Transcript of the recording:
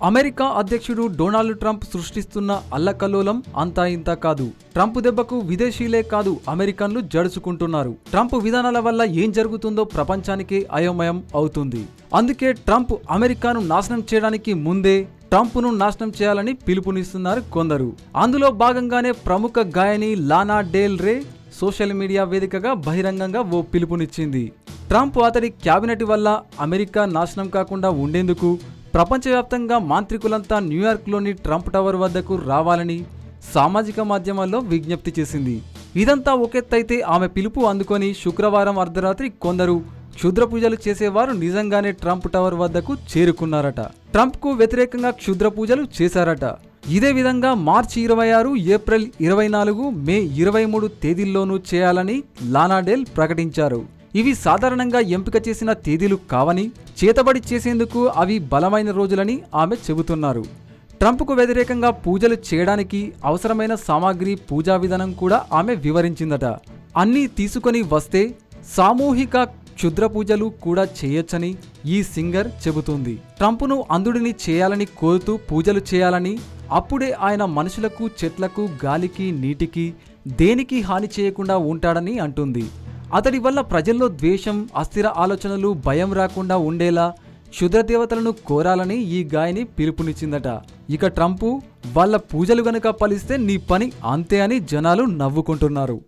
America అధ్యక్షుడు Donald Trump సృష్టిస్తున్న అల్లకల్లోలం అంతా ఇంతా కాదు. ట్రంప్ దెబ్బకు విదేశీలే కాదు అమెరికన్లు జడుచుకుంటున్నారు. ట్రంప్ విధానాల వల్ల ఏం జరుగుతుందో ప్రపంచానికే అయోమయం అవుతుంది. అందుకే ట్రంప్ అమెరికాను నాశనం చేయడానికి ముందే ట్రంప్ను నాశనం చేయాలని పిలుపునిస్తున్నారు కొందరు. అందులో భాగంగానే ప్రముఖ గాయని లానా డెల్ రే సోషల్ మీడియా వేదికగా బహిరంగంగా ఓ పిలుపునిచ్చింది. ట్రంప్ అతడి క్యాబినెట్ వల్ల అమెరికా నాశనం కాకుండా ఉండేందుకు ప్రపంచవ్యాప్తంగా మాంత్రికులంతా న్యూయార్క్లోని ట్రంప్ టవర్ వద్దకు రావాలని సామాజిక మాధ్యమాల్లో విజ్ఞప్తి చేసింది. ఇదంతా ఒకెత్తైతే ఆమె పిలుపు అందుకొని శుక్రవారం అర్ధరాత్రి కొందరు క్షుద్ర పూజలు చేసేవారు నిజంగానే ట్రంప్ టవర్ వద్దకు చేరుకున్నారట. ట్రంప్కు వ్యతిరేకంగా క్షుద్ర పూజలు చేశారట. ఇదే విధంగా మార్చి 26, ఏప్రిల్ 24, మే 23 తేదీల్లోనూ చేయాలని లానా డెల్ ప్రకటించారు. ఇవి సాధారణంగా ఎంపిక చేసిన తేదీలు కావని, చేతబడి చేసేందుకు అవి బలమైన రోజులని ఆమె చెబుతున్నారు. ట్రంప్కు వ్యతిరేకంగా పూజలు చేయడానికి అవసరమైన సామాగ్రి, పూజా విధానం కూడా ఆమె వివరించిందట. అన్నీ తీసుకొని వస్తే సామూహిక క్షుద్ర పూజలు కూడా చేయొచ్చని ఈ సింగర్ చెబుతుంది. ట్రంప్ను అంధుడిని చేయాలని కోరుతూ పూజలు చేయాలని, అప్పుడే ఆయన మనుషులకు, చెట్లకు, గాలికి, నీటికి దేనికి హాని చేయకుండా ఉంటాడని అంటుంది. అతడి వల్ల ప్రజల్లో ద్వేషం, అస్థిర ఆలోచనలు, భయం రాకుండా ఉండేలా క్షుద్రదేవతలను కోరాలని ఈ గాయని పిలుపునిచ్చిందట. ఇక ట్రంపు వాళ్ళ పూజలు గనుక ఫలిస్తే నీ పని అంతే అని జనాలు నవ్వుకుంటున్నారు.